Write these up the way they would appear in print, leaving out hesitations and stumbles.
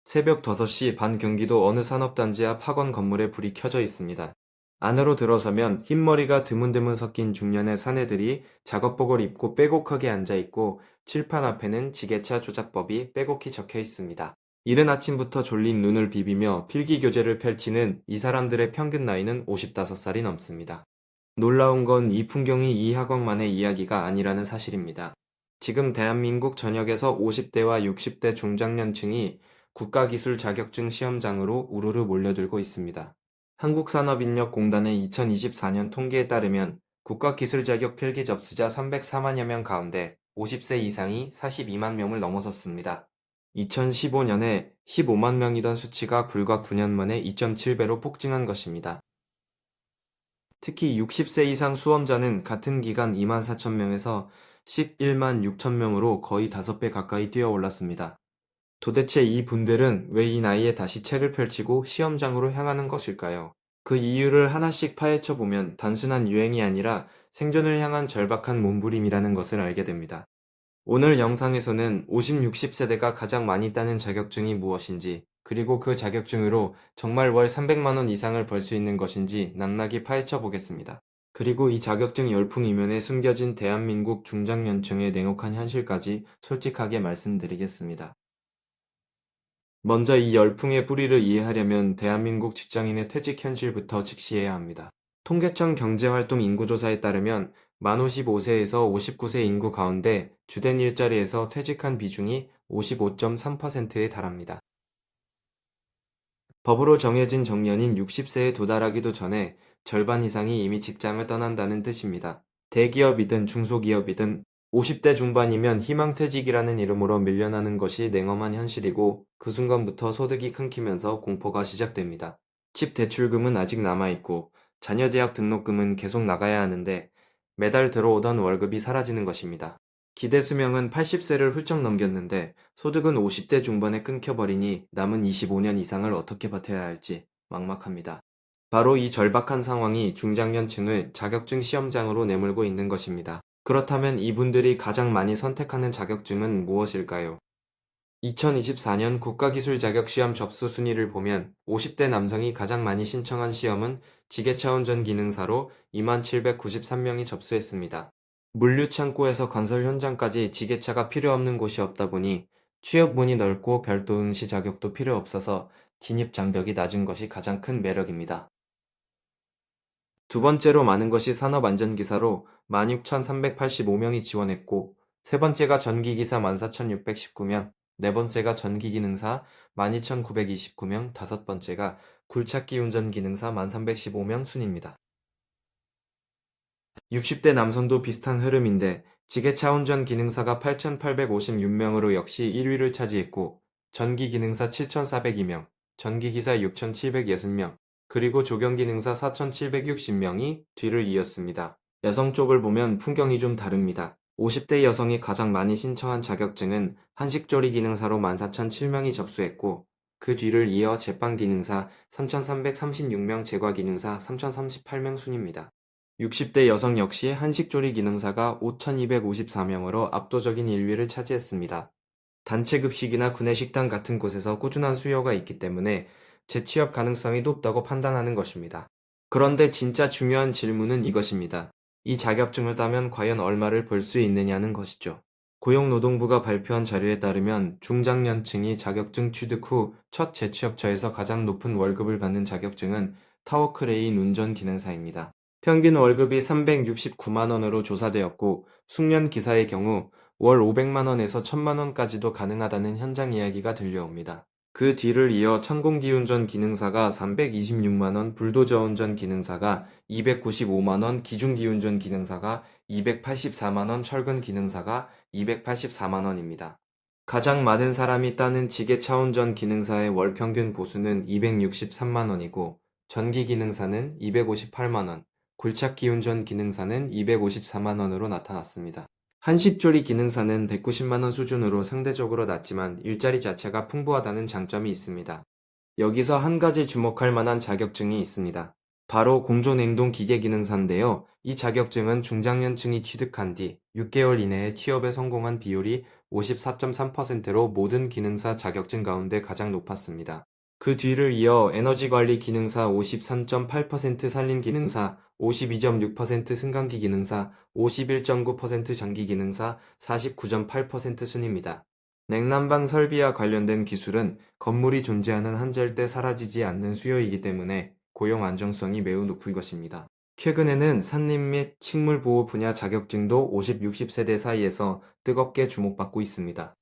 새벽 5시 반 경기도 어느 산업단지 앞 학원 건물에 불이 켜져 있습니다. 안으로 들어서면 흰머리가 드문드문 섞인 중년의 사내들이 작업복을 입고 빼곡하게 앉아 있고 칠판 앞에는 지게차 조작법이 빼곡히 적혀 있습니다. 이른 아침부터 졸린 눈을 비비며 필기교재를 펼치는 이 사람들의 평균 나이는 55살이 넘습니다. 놀라운 건 이 풍경이 이 학원만의 이야기가 아니라는 사실입니다. 지금 대한민국 전역에서 50대와 60대 중장년층이 국가기술 자격증 시험장으로 우르르 몰려들고 있습니다. 한국산업인력공단의 2024년 통계에 따르면 국가기술 자격 필기 접수자 304만여 명 가운데 50세 이상이 42만 명을 넘어섰습니다. 2015년에 15만 명이던 수치가 불과 9년 만에 2.7배로 폭증한 것입니다. 특히 60세 이상 수험자는 같은 기간 2만 4천 명에서 11만 6천 명으로 거의 5배 가까이 뛰어 올랐습니다. 도대체 이 분들은 왜 이 나이에 다시 채를 펼치고 시험장으로 향하는 것일까요? 그 이유를 하나씩 파헤쳐 보면 단순한 유행이 아니라 생존을 향한 절박한 몸부림이라는 것을 알게 됩니다. 오늘 영상에서는 50, 60세대가 가장 많이 따는 자격증이 무엇인지, 그리고 그 자격증으로 정말 월 300만 원 이상을 벌 수 있는 것인지 낭낭이 파헤쳐 보겠습니다. 그리고 이 자격증 열풍 이면에 숨겨진 대한민국 중장년층의 냉혹한 현실까지 솔직하게 말씀드리겠습니다. 먼저 이 열풍의 뿌리를 이해하려면 대한민국 직장인의 퇴직 현실부터 직시해야 합니다. 통계청 경제활동 인구조사에 따르면 만 55세에서 59세 인구 가운데 주된 일자리에서 퇴직한 비중이 55.3%에 달합니다. 법으로 정해진 정년인 60세에 도달하기도 전에 절반 이상이 이미 직장을 떠난다는 뜻입니다. 대기업이든 중소기업이든 50대 중반이면 희망퇴직이라는 이름으로 밀려나는 것이 냉엄한 현실이고 그 순간부터 소득이 끊기면서 공포가 시작됩니다. 집 대출금은 아직 남아있고 자녀 대학 등록금은 계속 나가야 하는데 매달 들어오던 월급이 사라지는 것입니다. 기대 수명은 80세를 훌쩍 넘겼는데 소득은 50대 중반에 끊겨버리니 남은 25년 이상을 어떻게 버텨야 할지 막막합니다. 바로 이 절박한 상황이 중장년층을 자격증 시험장으로 내몰고 있는 것입니다. 그렇다면 이분들이 가장 많이 선택하는 자격증은 무엇일까요? 2024년 국가기술자격시험 접수 순위를 보면 50대 남성이 가장 많이 신청한 시험은 지게차 운전 기능사로 2793명이 접수했습니다. 물류창고에서 건설 현장까지 지게차가 필요 없는 곳이 없다 보니 취업문이 넓고 별도 응시 자격도 필요 없어서 진입 장벽이 낮은 것이 가장 큰 매력입니다. 두 번째로 많은 것이 산업안전기사로 16,385명이 지원했고, 세 번째가 전기기사 14,619명, 네 번째가 전기기능사 12,929명, 다섯 번째가 굴착기 운전기능사 1315명 순입니다. 60대 남성도 비슷한 흐름인데 지게차 운전 기능사가 8,856명으로 역시 1위를 차지했고 전기기능사 7,402명, 전기기사 6,760명, 그리고 조경기능사 4,760명이 뒤를 이었습니다. 여성 쪽을 보면 풍경이 좀 다릅니다. 50대 여성이 가장 많이 신청한 자격증은 한식조리 기능사로 14,007명이 접수했고 그 뒤를 이어 제빵기능사 3,336명, 제과기능사 3,038명 순입니다. 60대 여성 역시 한식조리 기능사가 5,254명으로 압도적인 1위를 차지했습니다. 단체급식이나 구내식당 같은 곳에서 꾸준한 수요가 있기 때문에 재취업 가능성이 높다고 판단하는 것입니다. 그런데 진짜 중요한 질문은 이것입니다. 이 자격증을 따면 과연 얼마를 벌 수 있느냐는 것이죠. 고용노동부가 발표한 자료에 따르면 중장년층이 자격증 취득 후 첫 재취업처에서 가장 높은 월급을 받는 자격증은 타워크레인 운전 기능사입니다. 평균 월급이 369만 원으로 조사되었고 숙련 기사의 경우 월 500만 원에서 1000만 원까지도 가능하다는 현장 이야기가 들려옵니다. 그 뒤를 이어 천공기 운전 기능사가 326만 원, 불도저 운전 기능사가 295만 원, 기중기 운전 기능사가 284만 원, 철근 기능사가 284만 원입니다. 가장 많은 사람이 따는 지게차 운전 기능사의 월 평균 보수는 263만 원이고 전기 기능사는 258만 원, 굴착기 운전 기능사는 254만 원으로 나타났습니다. 한식조리 기능사는 190만 원 수준으로 상대적으로 낮지만 일자리 자체가 풍부하다는 장점이 있습니다. 여기서 한 가지 주목할 만한 자격증이 있습니다. 바로 공조냉동 기계기능사인데요. 이 자격증은 중장년층이 취득한 뒤 6개월 이내에 취업에 성공한 비율이 54.3%로 모든 기능사 자격증 가운데 가장 높았습니다. 그 뒤를 이어 에너지관리 기능사 53.8%, 산림 기능사 52.6%, 승강기 기능사 51.9%, 전기 기능사 49.8% 순입니다. 냉난방 설비와 관련된 기술은 건물이 존재하는 한 절대 사라지지 않는 수요이기 때문에 고용 안정성이 매우 높을 것입니다. 최근에는 산림 및 식물보호 분야 자격증도 50, 60세대 사이에서 뜨겁게 주목받고 있습니다.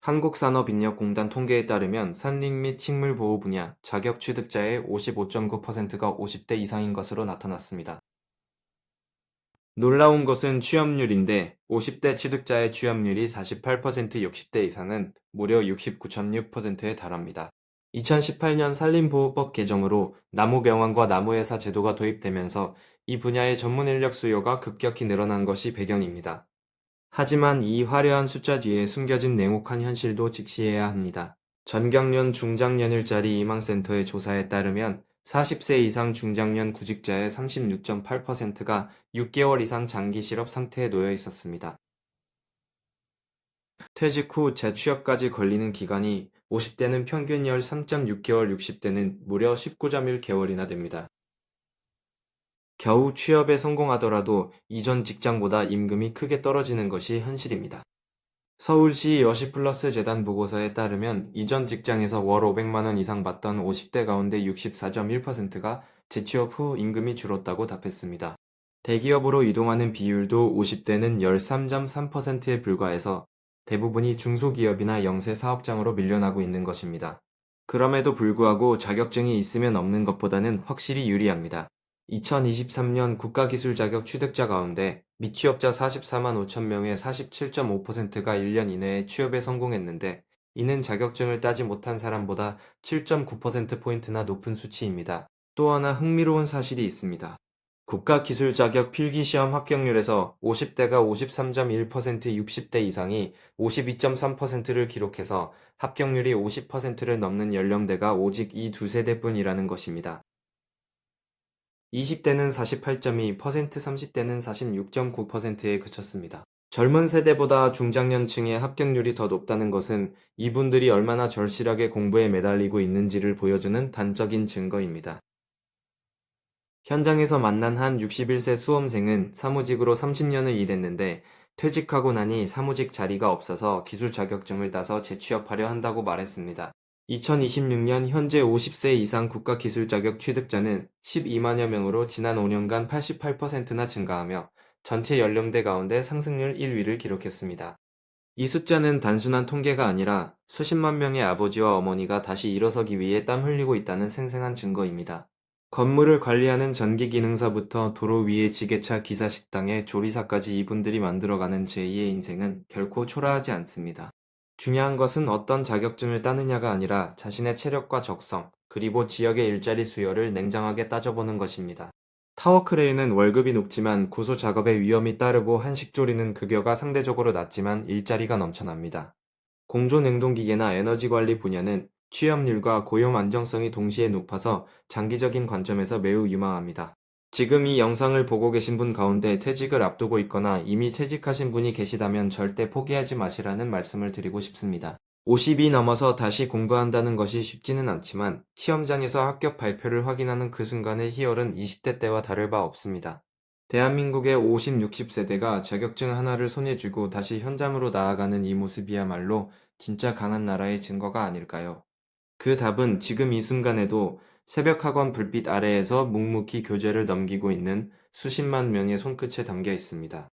한국산업인력공단 통계에 따르면 산림 및 식물보호 분야 자격 취득자의 55.9%가 50대 이상인 것으로 나타났습니다. 놀라운 것은 취업률인데 50대 취득자의 취업률이 48%, 60대 이상은 무려 69.6%에 달합니다. 2018년 산림보호법 개정으로 나무병원과 나무회사 제도가 도입되면서 이 분야의 전문 인력 수요가 급격히 늘어난 것이 배경입니다. 하지만 이 화려한 숫자 뒤에 숨겨진 냉혹한 현실도 직시해야 합니다. 전경련 중장년일자리 희망센터의 조사에 따르면 40세 이상 중장년 구직자의 36.8%가 6개월 이상 장기 실업 상태에 놓여 있었습니다. 퇴직 후 재취업까지 걸리는 기간이 50대는 평균 13.6개월, 60대는 무려 19.1개월이나 됩니다. 겨우 취업에 성공하더라도 이전 직장보다 임금이 크게 떨어지는 것이 현실입니다. 서울시 여시플러스 재단 보고서에 따르면 이전 직장에서 월 500만 원 이상 받던 50대 가운데 64.1%가 재취업 후 임금이 줄었다고 답했습니다. 대기업으로 이동하는 비율도 50대는 13.3%에 불과해서 대부분이 중소기업이나 영세 사업장으로 밀려나고 있는 것입니다. 그럼에도 불구하고 자격증이 있으면 없는 것보다는 확실히 유리합니다. 2023년 국가기술 자격 취득자 가운데 미취업자 44만 5천 명의 47.5%가 1년 이내에 취업에 성공했는데, 이는 자격증을 따지 못한 사람보다 7.9%포인트나 높은 수치입니다. 또 하나 흥미로운 사실이 있습니다. 국가기술자격 필기시험 합격률에서 50대가 53.1%, 60대 이상이 52.3%를 기록해서 합격률이 50%를 넘는 연령대가 오직 이 두 세대뿐이라는 것입니다. 20대는 48.2%, 30대는 46.9%에 그쳤습니다. 젊은 세대보다 중장년층의 합격률이 더 높다는 것은 이분들이 얼마나 절실하게 공부에 매달리고 있는지를 보여주는 단적인 증거입니다. 현장에서 만난 한 61세 수험생은 사무직으로 30년을 일했는데 퇴직하고 나니 사무직 자리가 없어서 기술 자격증을 따서 재취업하려 한다고 말했습니다. 2026년 현재 50세 이상 국가기술 자격 취득자는 12만여 명으로 지난 5년간 88%나 증가하며 전체 연령대 가운데 상승률 1위를 기록했습니다. 이 숫자는 단순한 통계가 아니라 수십만 명의 아버지와 어머니가 다시 일어서기 위해 땀 흘리고 있다는 생생한 증거입니다. 건물을 관리하는 전기기능사부터 도로 위의 지게차 기사, 식당의 조리사까지 이분들이 만들어가는 제2의 인생은 결코 초라하지 않습니다. 중요한 것은 어떤 자격증을 따느냐가 아니라 자신의 체력과 적성, 그리고 지역의 일자리 수요를 냉정하게 따져보는 것입니다. 타워크레인은 월급이 높지만 고소 작업의 위험이 따르고 한식조리는 급여가 상대적으로 낮지만 일자리가 넘쳐납니다. 공조냉동기계나 에너지관리 분야는 취업률과 고용 안정성이 동시에 높아서 장기적인 관점에서 매우 유망합니다. 지금 이 영상을 보고 계신 분 가운데 퇴직을 앞두고 있거나 이미 퇴직하신 분이 계시다면 절대 포기하지 마시라는 말씀을 드리고 싶습니다. 50이 넘어서 다시 공부한다는 것이 쉽지는 않지만 시험장에서 합격 발표를 확인하는 그 순간의 희열은 20대 때와 다를 바 없습니다. 대한민국의 50, 60세대가 자격증 하나를 손에 쥐고 다시 현장으로 나아가는 이 모습이야말로 진짜 강한 나라의 증거가 아닐까요? 그 답은 지금 이 순간에도 새벽 학원 불빛 아래에서 묵묵히 교재를 넘기고 있는 수십만 명의 손끝에 담겨 있습니다.